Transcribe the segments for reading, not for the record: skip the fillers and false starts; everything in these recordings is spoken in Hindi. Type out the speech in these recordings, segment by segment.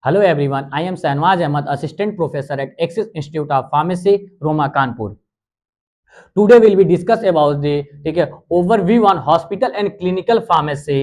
Hello everyone, I am Sanwaz Ahmad, Assistant Professor at Axis Institute of Pharmacy, Roma, Kanpur. Today we'll be discuss about the ठीक है overview on hospital and clinical pharmacy.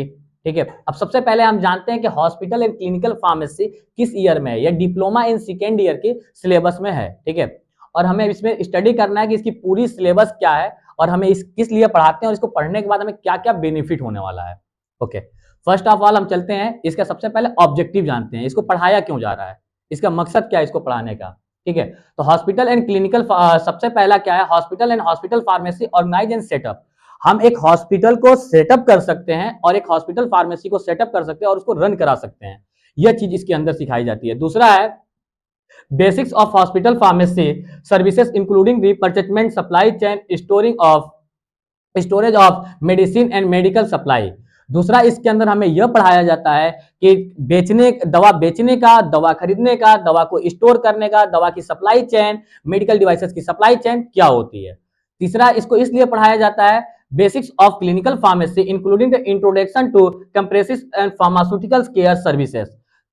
ठीक है, अब सबसे पहले हम जानते हैं कि हॉस्पिटल एंड क्लिनिकल फार्मेसी किस ईयर में है। यह डिप्लोमा इन सेकेंड ईयर के सिलेबस में है। ठीक है, और हमें इसमें स्टडी करना है कि इसकी पूरी सिलेबस क्या है और हमें इस किस लिए पढ़ाते हैं और इसको पढ़ने के बाद हमें क्या क्या बेनिफिट होने वाला है। ओके, फर्स्ट ऑफ ऑल हम चलते हैं, इसका सबसे पहले ऑब्जेक्टिव जानते हैं, इसको पढ़ाया क्यों जा रहा है, इसका मकसद क्या है इसको पढ़ाने का। ठीक है, तो हॉस्पिटल एंड क्लिनिकल सबसे पहला क्या है, hospital and hospital pharmacy organise and setup. हम एक हॉस्पिटल को सेटअप कर सकते हैं और एक हॉस्पिटल फार्मेसी को सेटअप कर सकते हैं और उसको रन करा सकते हैं। यह चीज इसके अंदर सिखाई जाती है। दूसरा है basics of hospital pharmacy services including the purchasement supply chain storage of medicine and medical supply. दूसरा इसके अंदर हमें यह पढ़ाया जाता है कि दवा बेचने का, दवा खरीदने का, दवा को स्टोर करने का, दवा की सप्लाई चेन, मेडिकल डिवाइसेस की सप्लाई चेन क्या होती है। तीसरा इसको इसलिए पढ़ाया जाता है basics of clinical pharmacy including the introduction to compressive and pharmaceuticals care services.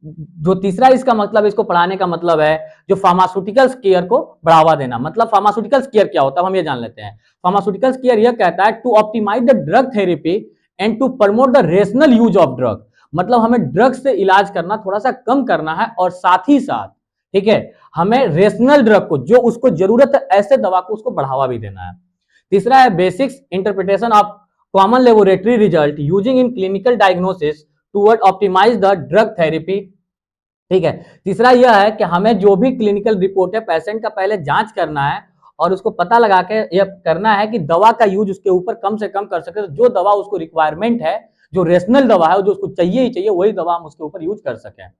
जो तीसरा इसका मतलब, इसको पढ़ाने का मतलब है जो फार्मास्यूटिकल्स केयर को बढ़ावा देना। मतलब फार्मास्यूटिकल्स केयर क्या होता है हम ये जान लेते हैं। फार्मास्यूटिकल्स केयर यह कहता है to optimise the drug therapy and to promote the rational use of drug. मतलब हमें ड्रग से इलाज करना थोड़ा सा कम करना है और साथ ही साथ ठीक है हमें रेशनल ड्रग को, जो उसको जरूरत है ऐसे दवा को, उसको बढ़ावा भी देना है। तीसरा है basics interpretation of common laboratory result using in clinical diagnosis toward optimise the drug therapy. ठीक है, तीसरा यह है कि हमें जो भी क्लिनिकल रिपोर्ट है पेशेंट का पहले जांच करना है और उसको पता लगा के यह करना है कि दवा का यूज उसके ऊपर कम से कम कर सके। तो जो दवा उसको रिक्वायरमेंट है, जो रेशनल दवा है, जो उसको चाहिए ही चाहिए, वही दवा हम उसके ऊपर यूज कर सकें।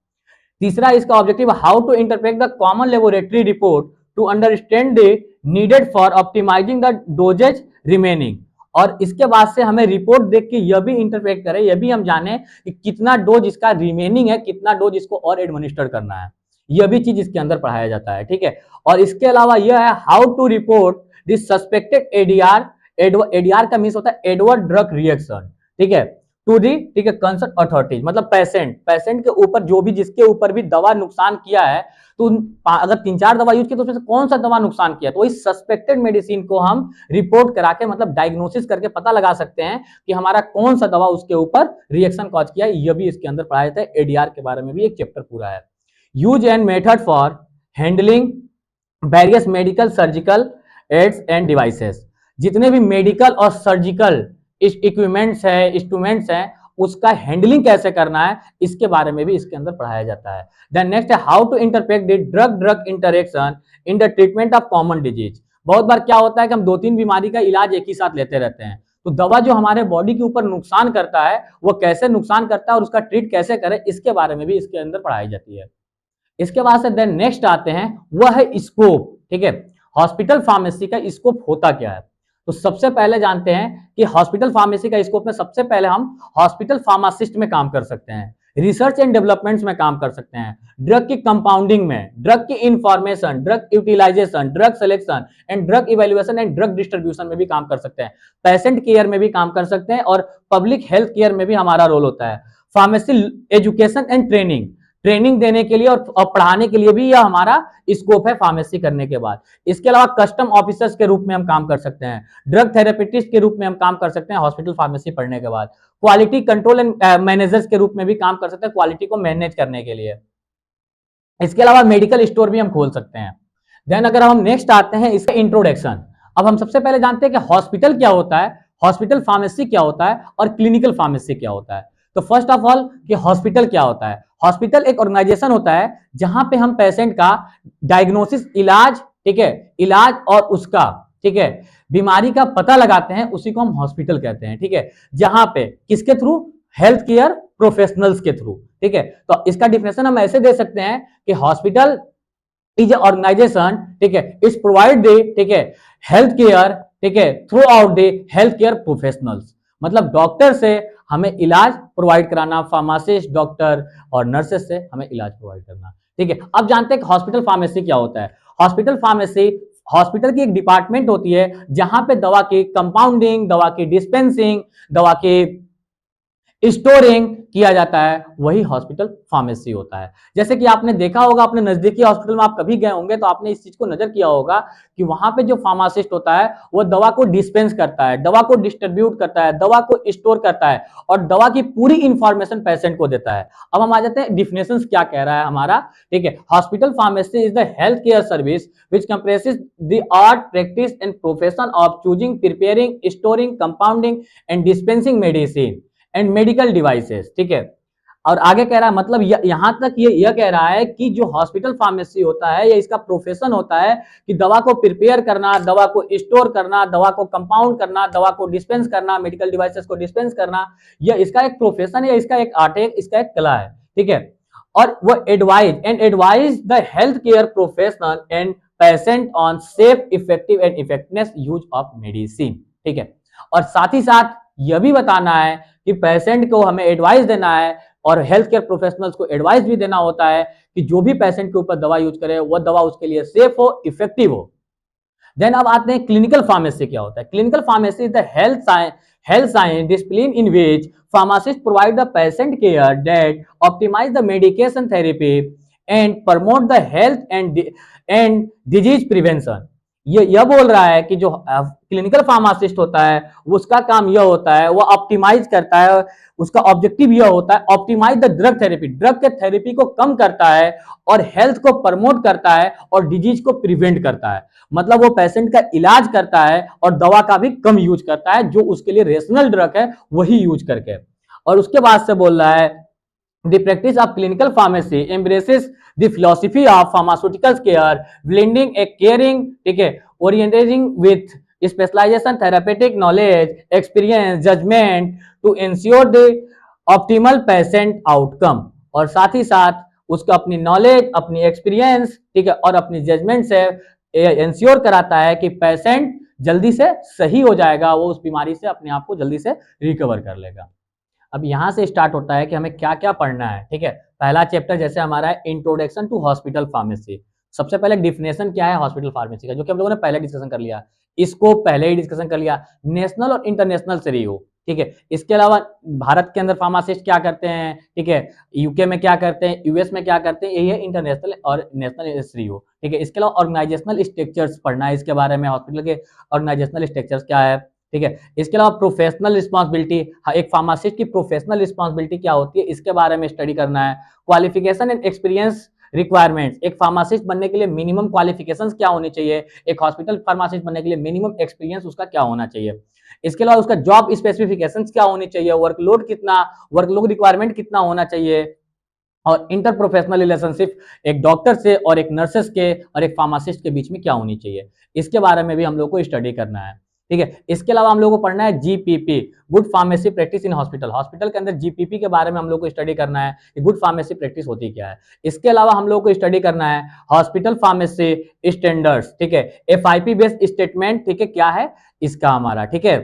तीसरा इसका objective how to interpret the common laboratory report to understand the needed for optimising the dosages remaining. और इसके बाद से हमें रिपोर्ट देख के यह भी इंटरप्रेट करें, यह भी हम जाने कि कितना डोज इसका रिमेनिंग है, कितना डोज इसको और एडमिनिस्टर करना है। यह भी चीज इसके अंदर पढ़ाया जाता है। ठीक है, और इसके अलावा यह है how to report this suspected ADR. ADR का मीन्स होता है एडवर्ड ड्रग रिएक्शन। ठीक है, टू दी ठीक है कंसर्न अथॉरिटीज। मतलब पेशेंट के ऊपर जो भी, जिसके ऊपर भी दवा नुकसान किया है, तो अगर 3-4 दवा यूज की तो उसमें से कौन सा दवा नुकसान किया, तो वही सस्पेक्टेड मेडिसिन को हम रिपोर्ट करा के, मतलब डायग्नोसिस करके पता लगा सकते हैं कि हमारा कौन सा दवा उसके ऊपर रिएक्शन कॉज किया है। यह भी इसके अंदर पढ़ाया जाता है। एडीआर के बारे में भी एक चैप्टर पूरा है। Use and method for handling various medical surgical aids and devices. जितने भी मेडिकल और सर्जिकल इक्विपमेंट्स है, इंस्ट्रूमेंट्स हैं, उसका हैंडलिंग कैसे करना है, इसके बारे में भी इसके अंदर पढ़ाया जाता है। देन नेक्स्ट है how to interpret the drug drug interaction in the treatment of common disease. बहुत बार क्या होता है कि हम 2-3 बीमारी का इलाज एक ही साथ लेते रहते हैं, तो दवा जो हमारे बॉडी के ऊपर नुकसान करता है वो कैसे नुकसान करता है और उसका ट्रीट कैसे करें, इसके बारे में भी इसके अंदर पढ़ाई जाती है। इसके बाद से देन नेक्स्ट आते हैं, वह है स्कोप। ठीक है, हॉस्पिटल फार्मेसी का स्कोप होता क्या है। तो सबसे पहले जानते हैं कि हॉस्पिटल फार्मेसी का स्कोप में सबसे पहले हम हॉस्पिटल फार्मासिस्ट में काम कर सकते हैं, रिसर्च एंड डेवलपमेंट्स में काम कर सकते हैं, ड्रग की कंपाउंडिंग में, ड्रग की information, drug utilisation, drug selection and drug evaluation and drug distribution में भी काम कर सकते हैं, पेशेंट केयर में भी काम कर सकते हैं और पब्लिक हेल्थ केयर में भी हमारा रोल होता है। फार्मेसी एजुकेशन एंड ट्रेनिंग देने के लिए और पढ़ाने के लिए भी यह हमारा स्कोप है फार्मेसी करने के बाद। इसके अलावा कस्टम ऑफिसर्स के रूप में हम काम कर सकते हैं, ड्रग थेरेपिटिस्ट के रूप में हम काम कर सकते हैं हॉस्पिटल फार्मेसी पढ़ने के बाद, क्वालिटी कंट्रोल एंड मैनेजर्स के रूप में भी काम कर सकते हैं क्वालिटी को मैनेज करने के लिए। इसके अलावा मेडिकल स्टोर भी हम खोल सकते हैं। देन अगर हम नेक्स्ट आते हैं इसका इंट्रोडक्शन। अब हम सबसे पहले जानते हैं कि हॉस्पिटल क्या होता है, हॉस्पिटल फार्मेसी क्या होता है और क्लिनिकल फार्मेसी क्या होता है। तो फर्स्ट ऑफ ऑल कि हॉस्पिटल क्या होता है। हॉस्पिटल एक ऑर्गेनाइजेशन होता है जहां पे हम पेशेंट का डायग्नोसिस, इलाज, ठीक है, इलाज और उसका ठीक है बीमारी का पता लगाते हैं, उसी को हम हॉस्पिटल कहते हैं। ठीक है, जहां पे किसके थ्रू, हेल्थ केयर प्रोफेशनल्स के थ्रू। ठीक है, तो इसका डिफिनेशन हम ऐसे दे सकते हैं कि हॉस्पिटल इज ए ऑर्गेनाइजेशन, ठीक है, इज प्रोवाइड दे, ठीक है, हेल्थ केयर, ठीक है, थ्रू आउट दे हेल्थ केयर प्रोफेशनल्स। मतलब डॉक्टर से हमें इलाज प्रोवाइड कराना, फार्मासिस्ट, डॉक्टर और नर्सेस से हमें इलाज प्रोवाइड करना। ठीक है, अब जानते हैं कि हॉस्पिटल फार्मेसी क्या होता है। हॉस्पिटल फार्मेसी हॉस्पिटल की एक डिपार्टमेंट होती है जहां पे दवा की कंपाउंडिंग, दवा की डिस्पेंसिंग, दवा की स्टोरिंग किया जाता है, वही हॉस्पिटल फार्मेसी होता है। जैसे कि आपने देखा होगा अपने नजदीकी हॉस्पिटल में आप कभी गए होंगे तो आपने इस चीज को नजर किया होगा कि वहां पे जो फार्मासिस्ट होता है वो दवा को डिस्पेंस करता है, दवा को डिस्ट्रीब्यूट करता है, दवा को स्टोर करता है और दवा की पूरी इंफॉर्मेशन पेशेंट को देता है। अब हम आ जाते हैं डिफिनेशन क्या कह रहा है हमारा, ठीक है। Hospital pharmacy is the health care service which comprises the art, practice and profession of choosing, preparing, storing, compounding and dispensing medicine and medical devices, ठीक है। और आगे कह रहा है मतलब यहां तक ये यह कह रहा है कि जो हॉस्पिटल फार्मेसी होता है ये इसका प्रोफेशन होता है कि दवा को प्रिपेयर करना, दवा को स्टोर करना, दवा को कंपाउंड करना, दवा को डिस्पेंस करना, मेडिकल डिवाइसेस को डिस्पेंस करना, यह इसका एक प्रोफेशन है, इसका एक आर्ट है, इसका एक कला है, ठीक है। और वो advise the health care professional and patient on safe, effective and effectiveness use of medicine, ठीक है। और साथ ही साथ यह भी बताना है कि पेशेंट को हमें एडवाइस देना है और हेल्थ केयर प्रोफेशनल्स को एडवाइस भी देना होता है कि जो भी पेशेंट के ऊपर दवा यूज करे वो दवा उसके लिए सेफ हो, इफेक्टिव हो। देन अब आते हैं क्लिनिकल फार्मेसी क्या होता है। Clinical pharmacy is the health science discipline in which pharmacists provide the patient care that optimize the medication therapy and promote the health and disease prevention। ये यह बोल रहा है कि जो क्लिनिकल फार्मासिस्ट होता है उसका काम यह होता है वो ऑप्टिमाइज करता है, उसका ऑब्जेक्टिव यह होता है optimise the drug therapy, drug के थेरेपी को कम करता है और हेल्थ को प्रमोट करता है और डिजीज को प्रिवेंट करता है। मतलब वो पेशेंट का इलाज करता है और दवा का भी कम यूज करता है, जो उसके लिए रेशनल ड्रग है वही यूज करके। और उसके बाद से बोल रहा है The practice of clinical pharmacy embraces the philosophy of pharmaceuticals care, blending a caring, ठीक है, orienting with specialization, therapeutic knowledge, experience, judgment to ensure the optimal patient outcome। और साथ ही साथ उसका अपनी नॉलेज, अपनी एक्सपीरियंस, ठीक है, और अपनी जजमेंट से इंश्योर कराता है कि पेशेंट जल्दी से सही हो जाएगा, वो उस बीमारी से अपने आप को जल्दी से रिकवर कर लेगा। अब यहां से स्टार्ट होता है कि हमें क्या क्या पढ़ना है, ठीक है। पहला चैप्टर जैसे हमारा है इंट्रोडक्शन टू हॉस्पिटल फार्मेसी। सबसे पहले डिफिनेशन क्या है हॉस्पिटल फार्मेसी का, जो कि हम लोगों ने पहले डिस्कशन कर लिया, इसको पहले ही डिस्कशन कर लिया। नेशनल और इंटरनेशनल से रिव्यू, ठीक है। इसके अलावा भारत के अंदर फार्मासिस्ट क्या करते हैं, ठीक है, यूके में क्या करते हैं, यूएस में क्या करते हैं, यही है इंटरनेशनल और नेशनल रिव्यू, ठीक है। इसके अलावा ऑर्गेनाइजेशनल स्ट्रक्चर्स पढ़ना है इसके बारे में, हॉस्पिटल के ऑर्गेनाइजेशनल स्ट्रक्चर्स क्या है, ठीक है। इसके अलावा प्रोफेशनल रिस्पांसिबिलिटी, एक फार्मासिस्ट की प्रोफेशनल रिस्पांसिबिलिटी क्या होती है इसके बारे में स्टडी करना है। क्वालिफिकेशन एंड एक्सपीरियंस रिक्वायरमेंट्स, एक फार्मासिस्ट बनने के लिए मिनिमम क्वालिफिकेशंस क्या होनी चाहिए, एक हॉस्पिटल फार्मासिस्ट बनने के लिए मिनिमम एक्सपीरियंस उसका क्या होना चाहिए। इसके अलावा उसका जॉब स्पेसिफिकेशंस क्या होनी चाहिए, वर्कलोड कितना, वर्कलोड रिक्वायरमेंट कितना होना चाहिए, और इंटरप्रोफेशनल रिलेशनशिप एक डॉक्टर से और एक नर्सेस के और एक फार्मासिस्ट के बीच में क्या होनी चाहिए, इसके बारे में भी हम लोग को स्टडी करना है, ठीक है। इसके अलावा हम लोग को पढ़ना है GPP, good pharmacy practice in hospital. Hospital के अंदर जीपीपी के बारे में हम लोग को स्टडी करना है कि गुड फार्मेसी प्रैक्टिस होती क्या है। इसके अलावा हम लोग को स्टडी करना है हॉस्पिटल फार्मेसी स्टैंडर्ड्स, ठीक है, एफआईपी बेस्ड स्टेटमेंट, ठीक है, क्या है इसका हमारा, ठीक है।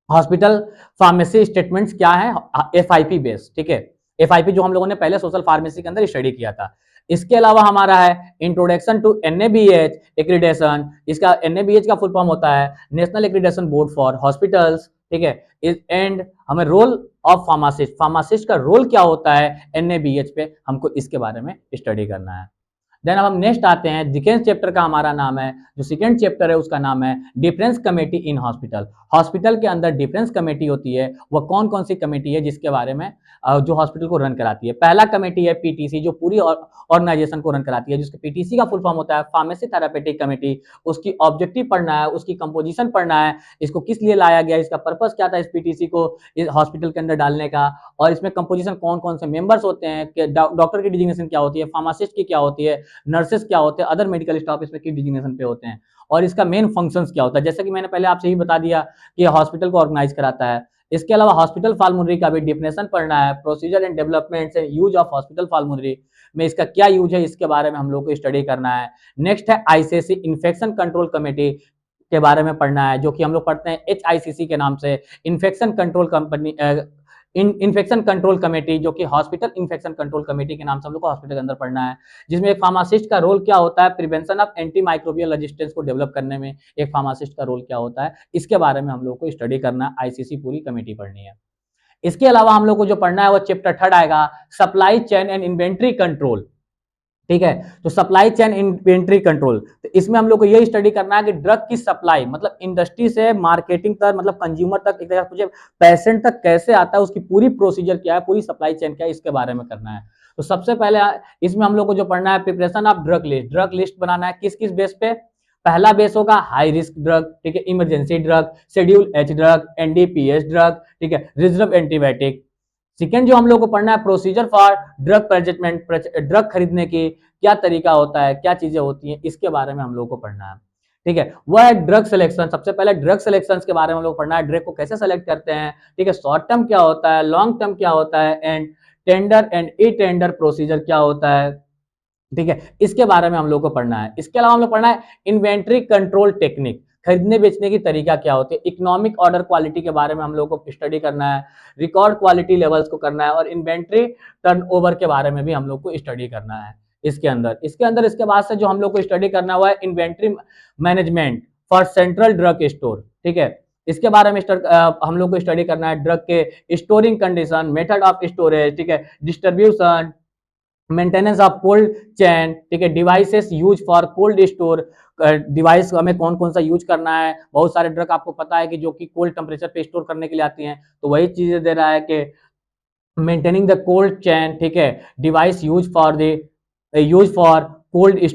हॉस्पिटल फार्मेसी स्टेटमेंट्स क्या है, एफआईपी बेस्ड, ठीक है। एफआईपी जो हम लोगों ने पहले सोशल फार्मेसी के अंदर स्टडी किया था। इसके अलावा हमारा है इंट्रोडक्शन टू एनएबीएच एक्रीडेशन, इसका एनएबीएच का फुल फॉर्म होता है national accreditation board for hospitals, ठीक है। एंड हमें रोल ऑफ फार्मासिस्ट, फार्मासिस्ट का रोल क्या होता है एनएबीएच पे, हमको इसके बारे में स्टडी करना है। देन अब हम नेक्स्ट आते हैं, सेकेंड चैप्टर का हमारा नाम है, जो सेकेंड चैप्टर है उसका नाम है difference committee in hospital. Hospital के अंदर डिफरेंस कमेटी होती है, वह कौन कौन सी कमेटी है जिसके बारे में जो हॉस्पिटल को रन कराती है। पहला कमेटी है पीटीसी, जो पूरी ऑर्गेनाइजेशन को रन कराती है, जिसके पीटीसी का फुल फॉर्म होता है फार्मेसी थेरापेटिक कमेटी। उसकी ऑब्जेक्टिव पढ़ना है, उसकी कंपोजिशन पढ़ना है, इसको किस लिए लाया गया, इसका पर्पस क्या था इस पीटीसी को इस हॉस्पिटल के अंदर डालने का, और इसमें कंपोजिशन कौन कौन से मेंबर्स होते हैं, डॉक्टर की डिजिग्नेशन क्या होती है, फार्मासिस्ट की क्या होती है, नर्सेस क्या होते हैं, अदर मेडिकल स्टाफ इसमें किस डिजिग्नेशन पे होते हैं, और इसका मेन फंक्शंस क्या होता है, जैसे कि मैंने पहले आपसे ही बता दिया कि हॉस्पिटल को ऑर्गेनाइज कराता है। इसके अलावा हॉस्पिटल फार्मेसी का भी डेफिनेशन पढ़ना है, procedure and developments and use of hospital pharmacy में इसका क्या यूज है इसके बारे में हम लोग को स्टडी करना है। नेक्स्ट है आईसीसी इन्फेक्शन कंट्रोल कमेटी के बारे में पढ़ना है, जो कि हम लोग पढ़ते हैं एचआईसीसी के नाम से, infection control company infection control committee, जो कि हॉस्पिटल इन्फेक्शन कंट्रोल कमेटी के नाम से हम लोग को हॉस्पिटल के अंदर पढ़ना है, जिसमें एक फार्मासिस्ट का रोल क्या होता है, prevention of anti microbial resistance को डेवलप करने में एक फार्मासिस्ट का रोल क्या होता है, इसके बारे में हम लोग को स्टडी करना है, आईसीसी पूरी कमेटी पढ़नी है। इसके अलावा हम लोग को जो पढ़ना है वो चैप्टर 3 आएगा, supply chain and inventory control. ठीक है, तो सप्लाई चेन इन्वेंट्री कंट्रोल, तो इसमें हम लोग को ये स्टडी करना है कि ड्रग की सप्लाई मतलब इंडस्ट्री से मार्केटिंग तक, मतलब कंज्यूमर तक, एक तरह से पेशेंट तक कैसे आता है, उसकी पूरी प्रोसीजर क्या है, पूरी सप्लाई चेन क्या है, इसके बारे में करना है। तो सबसे पहले इसमें हम लोग को जो पढ़ना है, preparation of drug list, drug list बनाना है किस किस बेस पे। पहला बेस होगा हाई रिस्क ड्रग, ठीक है, emergency drug, schedule H drug, NDPS drug, ठीक है, रिजर्व एंटीबायोटिक। सेकेंड जो हम लोग को पढ़ना है, procedure for drug presentment, drug खरीदने की क्या तरीका होता है, क्या चीजें होती हैं, इसके बारे में हम लोग को पढ़ना है। ठीक है, वह है ड्रग सिलेक्शन। सबसे पहले ड्रग सिलेक्शन के बारे में हम लोग पढ़ना है, ड्रग को कैसे सेलेक्ट करते हैं, ठीक है, शॉर्ट टर्म क्या होता है, लॉन्ग टर्म क्या होता है, and tender and e tender procedure क्या होता है, ठीक है, इसके बारे में हम लोग को पढ़ना है। इसके अलावा हम लोग पढ़ना है इन्वेंट्री कंट्रोल टेक्निक, खरीदने बेचने की तरीका क्या होती है, इकोनॉमिक ऑर्डर क्वालिटी के बारे में हम लोग को स्टडी करना है, रिकॉर्ड क्वालिटी लेवल्स को करना है, और इन्वेंट्री टर्नओवर के बारे में भी हम लोग को स्टडी करना है। इसके अंदर इसके बाद से जो हम लोग को स्टडी करना हुआ है, inventory management for central drug store. ठीक है, इसके बारे में हम लोग को स्टडी करना है, ड्रग के storing condition, method of storage, ठीक है, distribution, maintenance of cold chain, ठीक है, devices use for cold store, device हमें कौन कौन सा यूज करना है। बहुत सारे ड्रग आपको पता है कि जो कि कोल्ड टेम्परेचर पे स्टोर करने के लिए आती हैं, तो वही चीजें दे रहा है कि मेंटेनिंग द कोल्ड चेन, ठीक है, device use for cold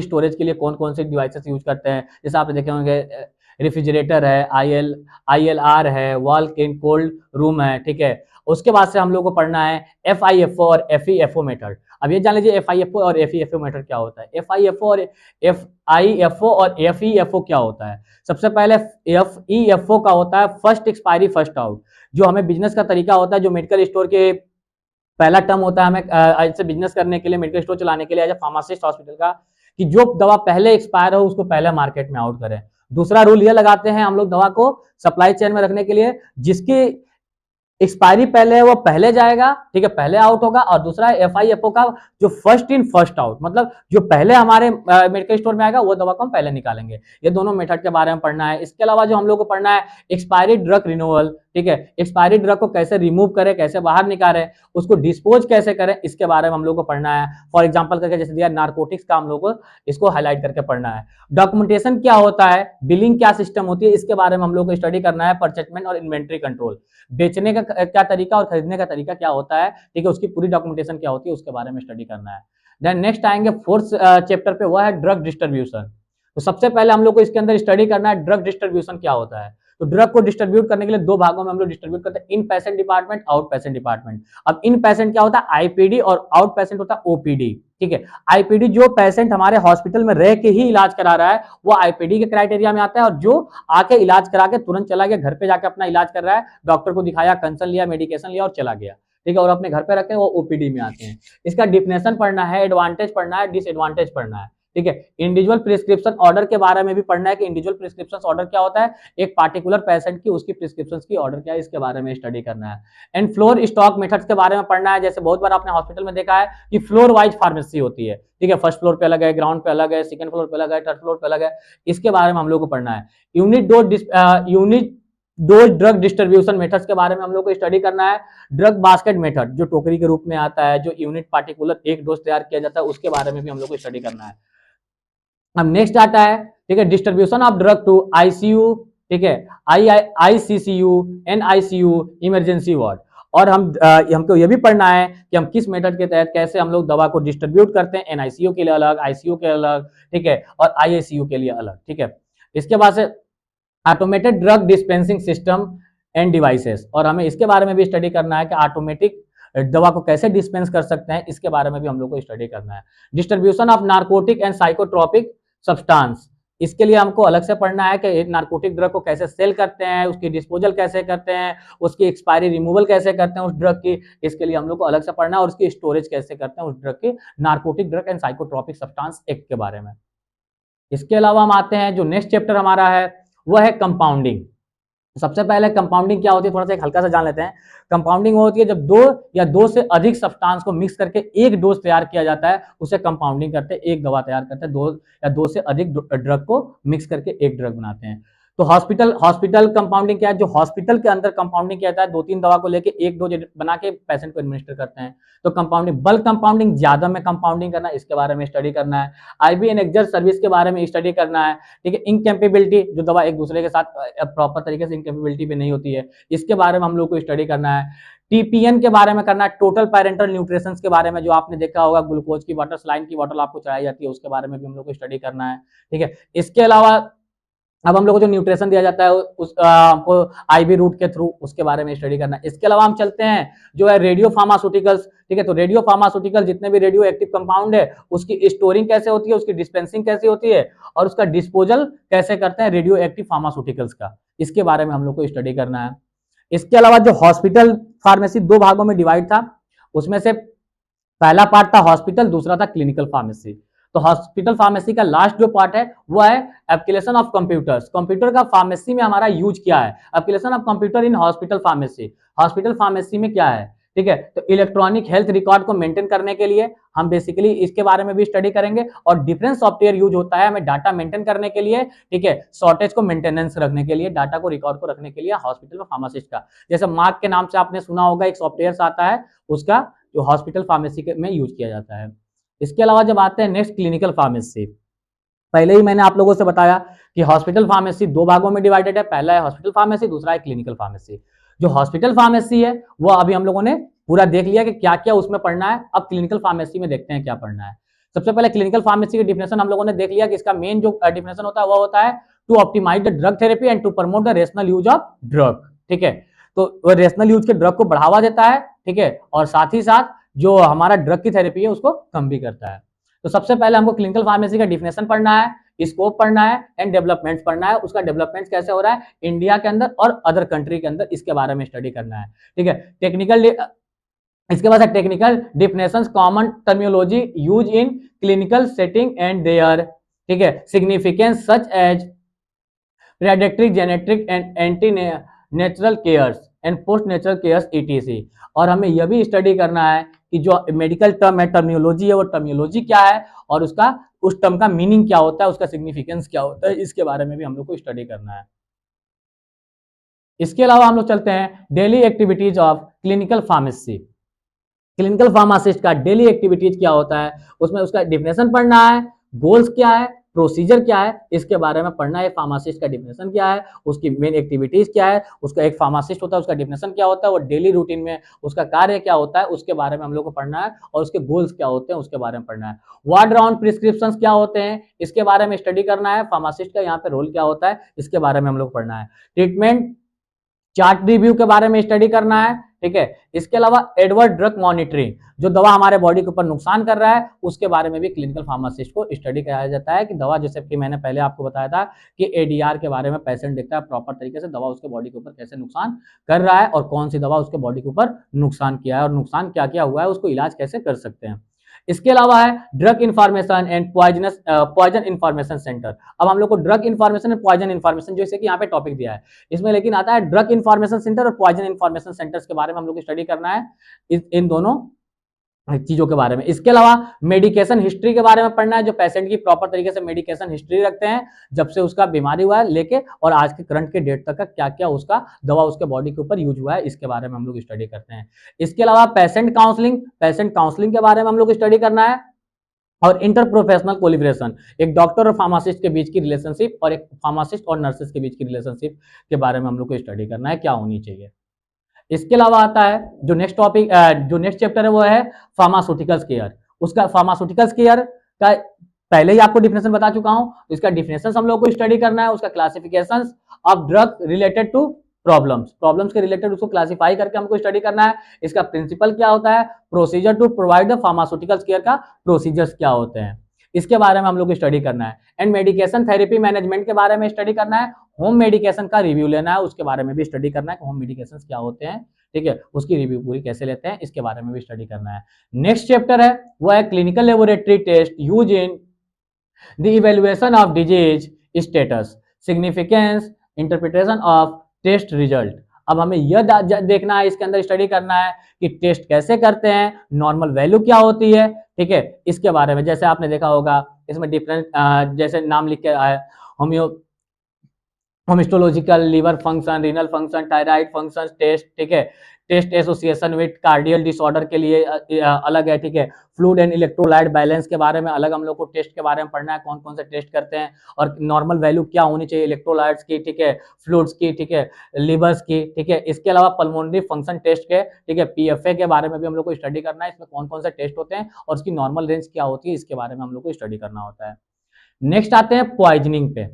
storage के लिए कौन कौन से डिवाइसेस यूज करते हैं, जैसे आपने देखे होंगे रेफ्रिजरेटर है, ILR है, वॉल इन कोल्ड रूम है। ठीक है, उसके बाद से हम लोग को पढ़ना है FIFO और FEFO मेथड। अब ये जान लीजिए FIFO और FEFO मेथड क्या होता है। FIFO और FEFO क्या होता है। सबसे पहले FEFO का होता है फर्स्ट एक्सपायरी फर्स्ट आउट, जो हमें बिजनेस का तरीका होता है, जो मेडिकल स्टोर के पहला टर्म होता है हमें ऐसे बिजनेस करने के लिए, मेडिकल स्टोर चलाने के लिए एज ए फार्मासिस्ट हॉस्पिटल का, कि जो दवा पहले एक्सपायर हो उसको पहले मार्केट में आउट करें। दूसरा रूल ये लगाते हैं हम लोग दवा को सप्लाई चेन में रखने के लिए, जिसकी एक्सपायरी पहले है वो पहले जाएगा, ठीक है, पहले आउट होगा। और दूसरा है FIFO का, जो फर्स्ट इन फर्स्ट आउट, मतलब जो पहले हमारे मेडिकल स्टोर में आएगा वो दवा को हम पहले निकालेंगे। ये दोनों मेथड के बारे में पढ़ना है। इसके अलावा जो हम लोग को पढ़ना है एक्सपायरी ड्रग रिन्यूअल, ठीक है, एक्सपायरी ड्रग को कैसे रिमूव करें, कैसे बाहर निकालें, उसको डिस्पोज कैसे करें, इसके बारे में हम लोग को पढ़ना है। फॉर एग्जाम्पल करके जैसे दिया नारकोटिक्स का, हम लोग को इसको हाईलाइट करके पढ़ना है। डॉक्यूमेंटेशन क्या होता है, बिलिंग क्या सिस्टम होती है, इसके बारे में हम लोग को स्टडी करना है। परचेजमेंट और इन्वेंट्री कंट्रोल, बेचने का क्या तरीका और खरीदने का तरीका क्या होता है, ठीक है, उसकी पूरी डॉक्यूमेंटेशन क्या होती है, उसके बारे में स्टडी करना है। देन नेक्स्ट आएंगे फोर्थ चैप्टर पे, वह है ड्रग डिस्ट्रीब्यूशन। तो सबसे पहले हम लोग को इसके अंदर स्टडी करना है ड्रग डिस्ट्रीब्यूशन क्या होता है। तो ड्रग को डिस्ट्रीब्यूट करने के लिए दो भागों में हम लोग डिस्ट्रीब्यूट करते हैं, inpatient department, outpatient department. अब इन पेशेंट क्या होता है IPD, और आउट पेशेंट होता है OPD। ठीक है, IPD जो पेशेंट हमारे हॉस्पिटल में रह के ही इलाज करा रहा है वो IPD के क्राइटेरिया में आता है, और जो आके इलाज करा के तुरंत चला गया, घर पे जाके अपना इलाज कर रहा है, डॉक्टर को दिखाया, कंसल्ट लिया, मेडिकेशन लिया और चला गया, ठीक है, और अपने घर पे रखे, वो OPD में आते हैं। इसका डिफिनेशन पढ़ना है, एडवांटेज पढ़ना है, डिसएडवांटेज पढ़ना है। ठीक है, इंडिविजुअल प्रिस्क्रिप्शन ऑर्डर के बारे में भी पढ़ना है कि इंडिविजुअल प्रिस्क्रिप्शन ऑर्डर क्या होता है, एक पार्टिकुलर पेशेंट की उसकी प्रिस्क्रिप्शन की ऑर्डर क्या है, इसके बारे में स्टडी करना है। एंड फ्लोर स्टॉक मेथड्स के बारे में पढ़ना है। जैसे बहुत बार आपने हॉस्पिटल में देखा है कि फ्लोर वाइज फार्मेसी होती है, ठीक है, फर्स्ट फ्लोर पे अलग है, ग्राउंड पे अलग है, सेकंड फ्लोर पे अलग है, थर्ड फ्लोर पे अलग है, इसके बारे में हम लोग को पढ़ना है। Unit dose drug distribution methods के बारे में हम लोग को स्टडी करना है। ड्रग बास्केट मेथड जो टोकरी के रूप में आता है, जो यूनिट पार्टिकुलर एक डोज तैयार किया जाता है, उसके बारे में भी हम लोग को स्टडी करना है। अब नेक्स्ट आता है, ठीक है, distribution of drug to ICU, ठीक है, ICCU, NICU, इमरजेंसी वार्ड। और हमको ये भी पढ़ना है कि हम किस मेथड के तहत कैसे हम लोग दवा को डिस्ट्रीब्यूट करते हैं, NICU के लिए अलग, ICU के अलग, ठीक है, और IACU के लिए अलग। ठीक है, इसके बाद से automated drug dispensing system and devices, और हमें इसके बारे में भी स्टडी करना है कि ऑटोमेटिक दवा को कैसे डिस्पेंस कर सकते हैं, इसके बारे में भी हम लोग को स्टडी करना है। Distribution of narcotic and psychotropic substance, इसके लिए हमको अलग से पढ़ना है कि नार्कोटिक ड्रग को कैसे सेल करते हैं, उसकी डिस्पोजल कैसे करते हैं, उसकी एक्सपायरी रिमूवल कैसे करते हैं उस ड्रग की, इसके लिए हम लोग को अलग से पढ़ना है, और उसकी स्टोरेज कैसे करते हैं उस ड्रग की, narcotic drug and psychotropic substance act के बारे में। इसके अलावा हम आते हैं, जो नेक्स्ट चैप्टर हमारा है वह है कंपाउंडिंग। सबसे पहले कंपाउंडिंग क्या होती है, थोड़ा सा एक हल्का सा जान लेते हैं। कंपाउंडिंग वो होती है जब दो या दो से अधिक सब्सटेंस को मिक्स करके एक डोज तैयार किया जाता है, उसे कंपाउंडिंग करते हैं, एक दवा तैयार करते हैं, दो या दो से अधिक ड्रग को मिक्स करके एक ड्रग बनाते हैं। तो हॉस्पिटल हॉस्पिटल कंपाउंडिंग क्या है, जो हॉस्पिटल के अंदर कंपाउंडिंग क्या होता है, 2-3 दवा को लेके एक डोज बना के पेशेंट को एडमिनिस्टर करते हैं। तो कंपाउंडिंग, बल्क कंपाउंडिंग, ज्यादा में कंपाउंडिंग करना, इसके बारे में स्टडी करना है। आईवी एंड एक्सर्ट सर्विस के बारे में स्टडी करना है। ठीक है, इनकैपेबिलिटी, जो दवा एक दूसरे के साथ प्रॉपर तरीके से इनकैपेबिलिटी पे नहीं होती है, इसके बारे में हम लोग को स्टडी करना है। टीपीएन के बारे में करना है, टोटल पैरेंटल न्यूट्रिशन के बारे में, जो आपने देखा होगा ग्लूकोज की बॉटल, सलाइन की बॉटल आपको चढ़ाई जाती है, उसके बारे में भी हम लोग को स्टडी करना है। ठीक है, इसके अलावा अब हम लोग को जो न्यूट्रिशन दिया जाता है उस हमको आईवी रूट के थ्रू, उसके बारे में स्टडी करना है। इसके अलावा हम चलते हैं जो है रेडियो फार्मास्यूटिकल्स। ठीक है, तो रेडियो फार्मास्यूटिकल जितने भी रेडियो एक्टिव कंपाउंड है, उसकी स्टोरिंग कैसे होती है, उसकी डिस्पेंसिंग कैसे होती है, और उसका डिस्पोजल कैसे करते हैं रेडियो एक्टिव फार्मास्यूटिकल्स का, इसके बारे में हम लोग को स्टडी करना है। इसके अलावा जो हॉस्पिटल फार्मेसी 2 भागों में डिवाइड था, उसमें से पहला पार्ट था हॉस्पिटल, दूसरा था क्लिनिकल फार्मेसी। तो हॉस्पिटल फार्मेसी का लास्ट जो पार्ट है वो है एप्लीकेशन ऑफ कंप्यूटर्स। कंप्यूटर का फार्मेसी में हमारा यूज क्या है, application of computer in hospital pharmacy. Hospital pharmacy में क्या है, ठीक है, तो इलेक्ट्रॉनिक हेल्थ रिकॉर्ड को मेंटेन करने के लिए हम बेसिकली इसके बारे में भी स्टडी करेंगे, और डिफरेंट सॉफ्टवेयर यूज होता है हमें डाटा मेंटेन करने के लिए। ठीक है, शॉर्टेज को मेंटेनेंस रखने के लिए, डाटा को रिकॉर्ड को रखने के लिए हॉस्पिटल में फार्मासिस्ट का, जैसे मार्क के नाम से आपने सुना होगा, एक सॉफ्टवेयर आता है, उसका जो हॉस्पिटल फार्मेसी में यूज किया जाता है। इसके अलावा जब आते हैं नेक्स्ट क्लिनिकल फार्मेसी, पहले ही मैंने आप लोगों से बताया कि हॉस्पिटल फार्मेसी 2 भागों में डिवाइडेड है, पहला है हॉस्पिटल फार्मेसी, दूसरा है क्लिनिकल फार्मेसी। जो हॉस्पिटल फार्मेसी है वो अभी हम लोगों ने पूरा देख लिया कि क्या क्या उसमें पढ़ना है। अब क्लिनिकल फार्मेसी में देखते हैं क्या पढ़ना है। सबसे पहले क्लिनिकल फार्मेसी की डिफिनेशन हम लोगों ने देख लिया कि इसका मेन जो डिफिनेशन होता है वो होता है to optimise the drug therapy and to promote the rational use of drug. ठीक है, तो वो रेशनल यूज के ड्रग को बढ़ावा देता है, ठीक है, और साथ ही साथ जो हमारा ड्रग की थेरेपी है उसको कम भी करता है। तो सबसे पहले हमको क्लिनिकल फार्मेसी का डिफिनेशन पढ़ना है, स्कोप पढ़ना है, एंड डेवलपमेंट्स पढ़ना है। उसका डेवलपमेंट कैसे हो रहा है इंडिया के अंदर और अदर कंट्री के अंदर, इसके बारे में स्टडी करना है। ठीक है, टेक्निकल, इसके बाद technical definitions, common terminology use in clinical setting and their, ठीक है, significance such as paediatric, genetic and anti natural cares and post natural cares ETC. और हमें यह भी स्टडी करना है कि जो मेडिकल टर्म है, टर्मिनोलॉजी है, वो टर्मिनोलॉजी क्या है और उसका उस टर्म का मीनिंग क्या होता है, उसका सिग्निफिकेंस क्या होता है, इसके बारे में भी हम लोग को स्टडी करना है। इसके अलावा हम लोग चलते हैं daily activities of clinical pharmacy. Clinical pharmacist का डेली एक्टिविटीज क्या होता है, उसमें उसका डिफिनेशन पढ़ना है, गोल्स क्या है, प्रोसीजर क्या है, इसके बारे में पढ़ना है। फार्मासिस्ट का डिफिनेशन क्या है, उसकी मेन एक्टिविटीज क्या है, उसका एक फार्मासिस्ट होता है, उसका डिफिनेशन क्या होता है, वो डेली रूटीन में उसका कार्य क्या होता है, उसके बारे में हम लोग को पढ़ना है, और उसके गोल्स क्या होते हैं उसके बारे में पढ़ना है। वार्ड राउंड प्रिस्क्रिप्शन क्या होते हैं, इसके बारे में स्टडी करना है। फार्मासिस्ट का यहाँ पे रोल क्या होता है, इसके बारे में हम लोग पढ़ना है। ट्रीटमेंट चार्ट रिव्यू के बारे में स्टडी करना है। ठीक है, इसके अलावा एडवर्स ड्रग मॉनिटरिंग, जो दवा हमारे बॉडी के ऊपर नुकसान कर रहा है, उसके बारे में भी क्लिनिकल फार्मासिस्ट को स्टडी कराया जाता है कि दवा, जैसे कि मैंने पहले आपको बताया था कि एडीआर के बारे में पेशेंट देखता है प्रॉपर तरीके से दवा उसके बॉडी के ऊपर कैसे नुकसान कर रहा है और कौन सी दवा उसके बॉडी के ऊपर नुकसान किया है और नुकसान क्या क्या हुआ है, उसको इलाज कैसे कर सकते हैं। इसके अलावा है drug information and poison information centre. अब हम लोग को drug information and poison information, जैसे कि यहाँ पे टॉपिक दिया है, इसमें लेकिन आता है ड्रग इंफॉर्मेशन सेंटर और पॉइजन इंफॉर्मेशन सेंटर्स के बारे में हम लोग को स्टडी करना है, इन दोनों चीजों के बारे में। इसके अलावा मेडिकेशन हिस्ट्री के बारे में पढ़ना है, जो पेशेंट की प्रॉपर तरीके से मेडिकेशन हिस्ट्री रखते हैं, जब से उसका बीमारी हुआ है लेके और आज के करंट के डेट तक का क्या क्या उसका दवा उसके बॉडी के ऊपर यूज हुआ है, इसके बारे में हम लोग स्टडी करते हैं। इसके अलावा पेशेंट काउंसलिंग के बारे में हम लोग स्टडी करना है, और इंटरप्रोफेशनल कोलिब्रेशन, एक डॉक्टर और फार्मासिस्ट के बीच की रिलेशनशिप और एक फार्मासिस्ट और नर्सेस के बीच की रिलेशनशिप के बारे में हम लोग को स्टडी करना है, क्या होनी चाहिए। इसके अलावा आता है जो नेक्स्ट टॉपिक, जो नेक्स्ट चैप्टर है वो है फार्मास्यूटिकल्स केयर। उसका फार्मास्यूटिकल्स केयर का पहले ही आपको डिफिनेशन बता चुका हूं, तो इसका डिफिनेशन हम लोग को स्टडी करना है। उसका classification of drug related to problems के रिलेटेड उसको क्लासिफाई करके हमको स्टडी करना है। इसका प्रिंसिपल क्या होता है, procedure to provide the pharmaceuticals care का प्रोसीजर्स क्या होते हैं, इसके बारे में हम लोग को स्टडी करना है। एंड मेडिकेशन थेरेपी मैनेजमेंट के बारे में स्टडी करना है। होम मेडिकेशन का रिव्यू लेना है, उसके बारे में भी स्टडी करना है कि होम मेडिकेशन क्या होते हैं, ठीक है, उसकी रिव्यू पूरी कैसे लेते हैं, इसके बारे में भी स्टडी करना है। नेक्स्ट चैप्टर है वो है clinical laboratory test use in the evaluation of disease status, significance, interpretation of test result. अब हमें यह देखना है, इसके अंदर स्टडी करना है कि टेस्ट कैसे करते हैं, नॉर्मल वैल्यू क्या होती है, ठीक है, इसके बारे में। जैसे आपने देखा होगा इसमें डिफरेंट, जैसे नाम लिख के आया histological, liver function, renal function, thyroid function test, ठीक है। Test association with cardial disorder के लिए अलग है, ठीक है। फ्लूइड एंड इलेक्ट्रोलाइट बैलेंस के बारे में अलग हम लोग को टेस्ट के बारे में पढ़ना है, कौन कौन से टेस्ट करते हैं और नॉर्मल वैल्यू क्या होनी चाहिए इलेक्ट्रोलाइट्स की, ठीक है, फ्लूइड्स की, ठीक है, लिवर्स की, ठीक है। इसके अलावा पल्मोनरी फंक्शन टेस्ट के, ठीक है, पीएफए के बारे में भी हम लोग को स्टडी करना है, इसमें कौन कौन से टेस्ट होते हैं और उसकी नॉर्मल रेंज क्या होती है, इसके बारे में हम लोग को स्टडी करना होता है। नेक्स्ट आते हैं पॉइजनिंग पे।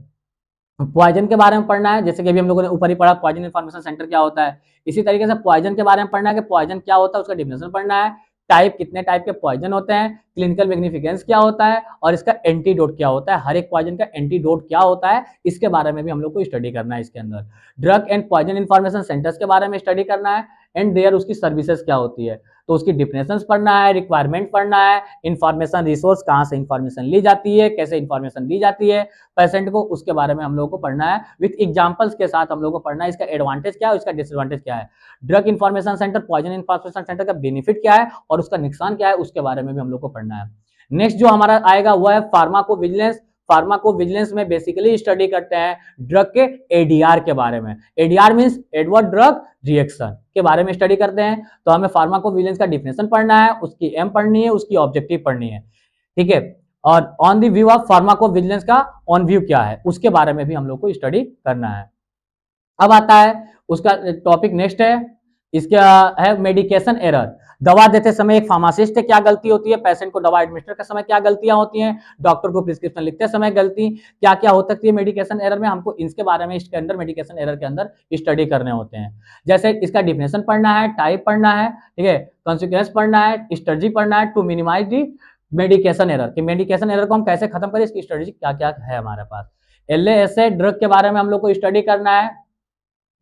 पॉइजन के बारे में पढ़ना है, जैसे कि अभी हम लोगों ने ऊपर ही पढ़ा पॉइजन इन्फॉर्मेशन सेंटर क्या होता है। इसी तरीके से पॉइजन के बारे में पढ़ना है कि पॉइजन क्या होता है, उसका डिफिनेशन पढ़ना है, टाइप कितने टाइप के पॉइजन होते हैं, क्लिनिकल सिग्निफिकेंस क्या होता है और इसका एंटीडोट क्या होता है, हर एक पॉइजन का एंटीडोट क्या होता है, इसके बारे में भी हम लोग को स्टडी करना है इसके अंदर। Drug and poison information centres के बारे में स्टडी करना है एंड देयर उसकी सर्विसेज क्या होती है, तो उसकी डिफिनेशंस पढ़ना है, रिक्वायरमेंट पढ़ना है, इन्फॉर्मेशन रिसोर्स कहाँ से इन्फॉर्मेशन ली जाती है, कैसे इन्फॉर्मेशन दी जाती है पेशेंट को, उसके बारे में हम लोग को पढ़ना है, विथ एग्जांपल्स के साथ हम लोग को पढ़ना है, इसका एडवांटेज क्या है, इसका डिसएडवांटेज क्या है, drug information centre, poison information centre का बेनिफिट क्या है और उसका नुकसान क्या है, उसके बारे में भी हम लोग को पढ़ना है। नेक्स्ट जो हमारा आएगा वो है फार्माकोविजिलेंस। फार्माकोविजिलेंस में बेसिकली स्टडी करते हैं ड्रग के एडीआर के बारे में। ADR means Edward drug reaction के बारे में स्टडी करते हैं, तो हमें फार्माकोविजिलेंस का डिफिनेशन पढ़ना है, उसकी एम पढ़नी है, उसकी ऑब्जेक्टिव पढ़नी है, ठीक है। और on the view of pharmacovigilance का ऑन व्यू क्या है, उसके बारे में भी हम लोग को स्टडी करना है। अब आता है उसका टॉपिक नेक्स्ट है, इसका है मेडिकेशन एरर। दवा देते समय एक फार्मासिस्ट से क्या गलती होती है, पेशेंट को दवा एडमिनिस्टर के समय क्या गलतियां होती हैं, डॉक्टर को प्रिस्क्रिप्शन लिखते समय गलती क्या क्या हो सकती है मेडिकेशन एरर में, हमको इसके बारे में इसके अंदर मेडिकेशन एरर के अंदर स्टडी करने होते हैं। जैसे इसका डिफिनेशन पढ़ना है, टाइप पढ़ना है, ठीक है, कॉन्सिक्वेंस पढ़ना है, स्ट्रेटजी पढ़ना है to minimise the medication error, कि मेडिकेशन एरर को हम कैसे खत्म करें, इसकी स्ट्रेटजी क्या क्या है हमारे पास। एलएएसए ड्रग के बारे में हम लोग को स्टडी करना है,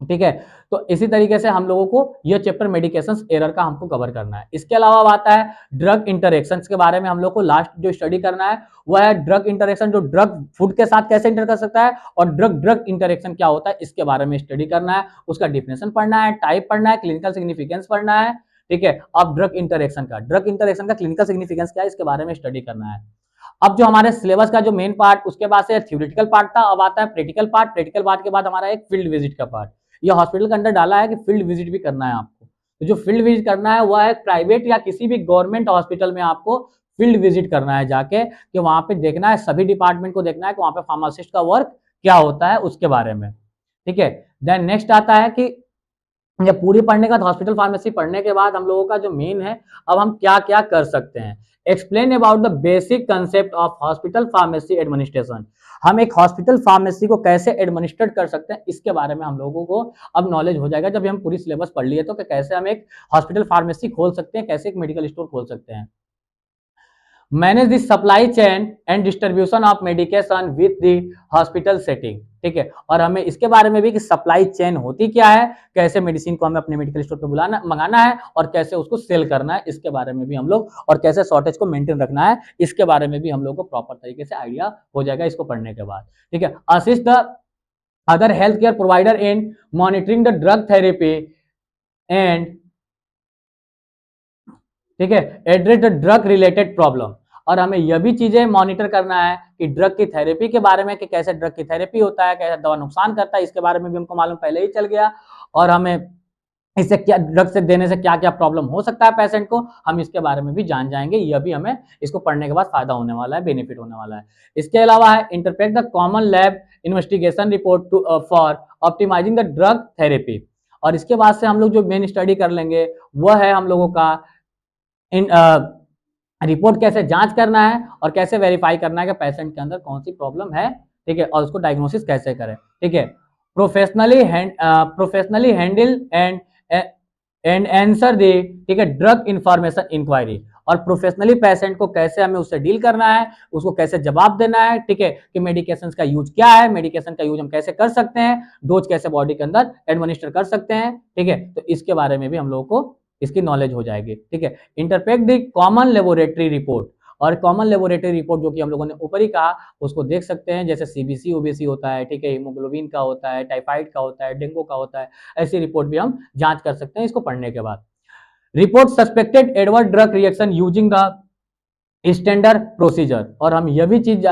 ठीक है। तो इसी तरीके से हम लोगों को ये चैप्टर मेडिकेशंस एरर का हमको कवर करना है। इसके अलावा आता है ड्रग इंटरेक्शंस के बारे में हम लोग को लास्ट जो स्टडी करना है वह है ड्रग इंटरेक्शन, जो ड्रग फूड के साथ कैसे इंटर कर सकता है और ड्रग ड्रग इंटरेक्शन क्या होता है, इसके बारे में स्टडी करना है, उसका डिफिनेशन पढ़ना है, टाइप पढ़ना है, क्लिनिकल सिग्निफिकेंस पढ़ना है, ठीक है। अब ड्रग इंटरेक्शन का क्लिनिकल सिग्निफिकेंस क्या है, इसके बारे में स्टडी करना है। अब जो हमारे सिलेबस का जो मेन पार्ट, उसके बाद से थ्योरेटिकल पार्ट था, अब आता है प्रैक्टिकल पार्ट। प्रैक्टिकल पार्ट के बाद हमारा एक फील्ड विजिट का पार्ट। ये हॉस्पिटल के अंदर डाला है कि फील्ड विजिट भी करना है आपको, तो जो फील्ड विजिट करना है वह है प्राइवेट या किसी भी गवर्नमेंट हॉस्पिटल में आपको फील्ड विजिट करना है जाके, कि वहां पे देखना है, सभी डिपार्टमेंट को देखना है कि वहां पे फार्मासिस्ट का वर्क क्या होता है उसके बारे में, ठीक है। देन नेक्स्ट आता है कि जब पूरी पढ़ने का हॉस्पिटल फार्मेसी पढ़ने के बाद हम लोगों का जो मेन है, अब हम क्या क्या कर सकते हैं। Explain about the basic concept of hospital pharmacy administration. हम एक हॉस्पिटल फार्मेसी को कैसे एडमिनिस्ट्रेट कर सकते हैं, इसके बारे में हम लोगों को अब नॉलेज हो जाएगा जब हम पूरी सिलेबस पढ़ लिए, तो कि कैसे हम एक हॉस्पिटल फार्मेसी खोल सकते हैं, कैसे एक मेडिकल स्टोर खोल सकते हैं। Manage the supply chain and distribution of medication with the hospital setting, ठीक है। और हमें इसके बारे में भी कि सप्लाई चेन होती क्या है, कैसे मेडिसिन को हमें अपने मेडिकल स्टोर पे बुलाना मंगाना है और कैसे उसको सेल करना है, इसके बारे में भी हम लोग, और कैसे शॉर्टेज को मेंटेन रखना है, इसके बारे में भी हम लोग को प्रॉपर तरीके से आइडिया हो जाएगा इसको पढ़ने के बाद, ठीक है। Assist the other health care provider in monitoring the drug therapy and, ठीक है, address the drug related problem. और हमें यह भी चीजें मॉनिटर करना है कि ड्रग की थेरेपी के बारे में, कि कैसे ड्रग की थेरेपी होता है, कैसे दवा नुकसान करता है, इसके बारे में भी हमको मालूम पहले ही चल गया। और हमें इससे क्या, ड्रग से देने से क्या क्या प्रॉब्लम हो सकता है पेशेंट को, हम इसके बारे में भी जान जाएंगे। यह भी हमें इसको पढ़ने के बाद फायदा होने वाला है, बेनिफिट होने वाला है। इसके अलावा है interpret the common lab investigation report to for optimising the drug therapy. और इसके बाद से हम लोग जो मेन स्टडी कर लेंगे वह है हम लोगों का इन रिपोर्ट कैसे जांच करना है और कैसे वेरीफाई करना है कि पेशेंट के अंदर कौन सी प्रॉब्लम है, ठीक है, और उसको डायग्नोसिस कैसे करें, ठीक है। प्रोफेशनली हैंडल एंड आंसर दे, ठीक है, ड्रग इंफॉर्मेशन इंक्वायरी। और प्रोफेशनली पेशेंट को कैसे हमें उससे डील करना है, उसको कैसे जवाब देना है, ठीक है, कि मेडिकेशन का यूज क्या है, मेडिकेशन का यूज हम कैसे कर सकते हैं, डोज कैसे बॉडी के अंदर एडमिनिस्टर कर सकते हैं, ठीक है। तो इसके बारे में भी हम लोगों को इसकी नॉलेज हो जाएगी, ठीक है। Interpret the common laboratory report. और कॉमन लेबोरेटरी रिपोर्ट जो कि हम लोगों ने ऊपर ही कहा, उसको देख सकते हैं, जैसे सीबीसी ओबीसी होता है, ठीक है, हीमोग्लोबिन का होता है, टाइफाइड का होता है, डेंगू का होता है, ऐसी रिपोर्ट भी हम जांच कर सकते हैं इसको पढ़ने के बाद। Report suspected Edward drug reaction using the standard procedure. और हम यह भी चीज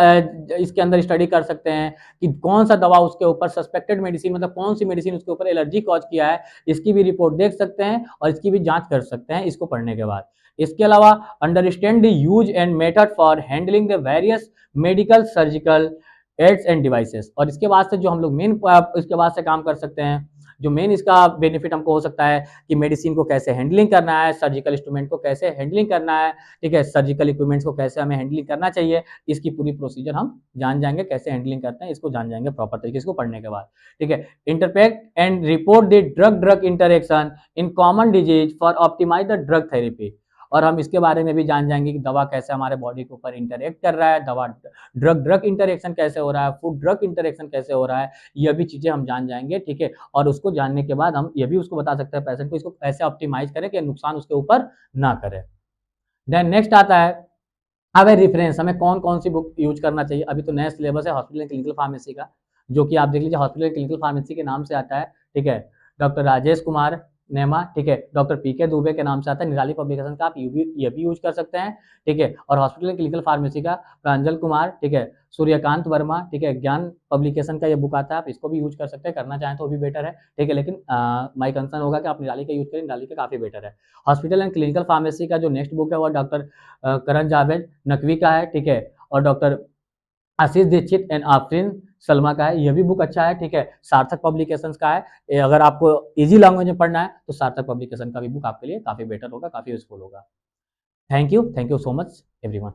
इसके अंदर स्टडी कर सकते हैं कि कौन सा दवा उसके ऊपर सस्पेक्टेड मेडिसिन, मतलब कौन सी मेडिसिन उसके ऊपर एलर्जी कॉज किया है, इसकी भी रिपोर्ट देख सकते हैं और इसकी भी जांच कर सकते हैं इसको पढ़ने के बाद। इसके अलावा understand the use and method for handling the various medical surgical aids and devices. और इसके बाद से जो हम लोग मेन इसके बाद से काम कर सकते हैं, जो मेन इसका बेनिफिट हमको हो सकता है कि मेडिसिन को कैसे हैंडलिंग करना है, सर्जिकल इंस्ट्रूमेंट को कैसे हैंडलिंग करना है, ठीक है, सर्जिकल इक्विपमेंट्स को कैसे हमें हैंडलिंग करना चाहिए, इसकी पूरी प्रोसीजर हम जान जाएंगे, कैसे हैंडलिंग करते हैं इसको जान जाएंगे प्रॉपर तरीके से इसको पढ़ने के बाद। ठीक है, interpret and report the drug drug interaction in common disease for optimize the drug therapy. और हम इसके बारे में भी जान जाएंगे कि दवा कैसे हमारे बॉडी के ऊपर इंटरेक्ट कर रहा है, दवा ड्रग ड्रग इंटरेक्शन कैसे हो रहा है, फूड ड्रग इंटरेक्शन कैसे हो रहा है, यह भी चीजें हम जान जाएंगे। ठीक है, और उसको जानने के बाद हम ये भी उसको बता सकते हैं पेशेंट को इसको कैसे ऑप्टिमाइज करें कि नुकसान उसके ऊपर ना करे। देन नेक्स्ट आता है अब रेफरेंस, हमें कौन कौन सी बुक यूज करना चाहिए। अभी तो नया सिलेबस है हॉस्पिटल क्लिनिकल फार्मेसी का, जो कि आप देख लीजिए हॉस्पिटल क्लिनिकल फार्मेसी के नाम से आता है। ठीक है, डॉक्टर राजेश कुमार नेमा, ठीक है, डॉक्टर पीके दुबे के नाम से आता है। निराली पब्लिकेशन का आप ये भी यूज कर सकते हैं। ठीक है, और हॉस्पिटल क्लिनिकल फार्मेसी का प्रांजल कुमार, ठीक है, सूर्यकांत वर्मा, ठीक है, ज्ञान पब्लिकेशन का ये बुक आता है, आप इसको भी यूज कर सकते हैं, करना चाहें तो भी बेटर है। ठीक है, लेकिन माई कंसर्न होगा कि आप निराली का यूज करें, निराली का काफी बेटर है। हॉस्पिटल एंड क्लिनिकल फार्मेसी का जो नेक्स्ट बुक है वो डॉक्टर करण जावेद नकवी का है। ठीक है, और डॉक्टर आशीष दीक्षित एंड आफरीन सलमा का है, यह भी बुक अच्छा है। ठीक है, सार्थक पब्लिकेशंस का है। अगर आपको इजी लैंग्वेज में पढ़ना है तो सार्थक पब्लिकेशन का भी बुक आपके लिए काफी बेटर होगा, काफी यूजफुल होगा। Thank you so much everyone.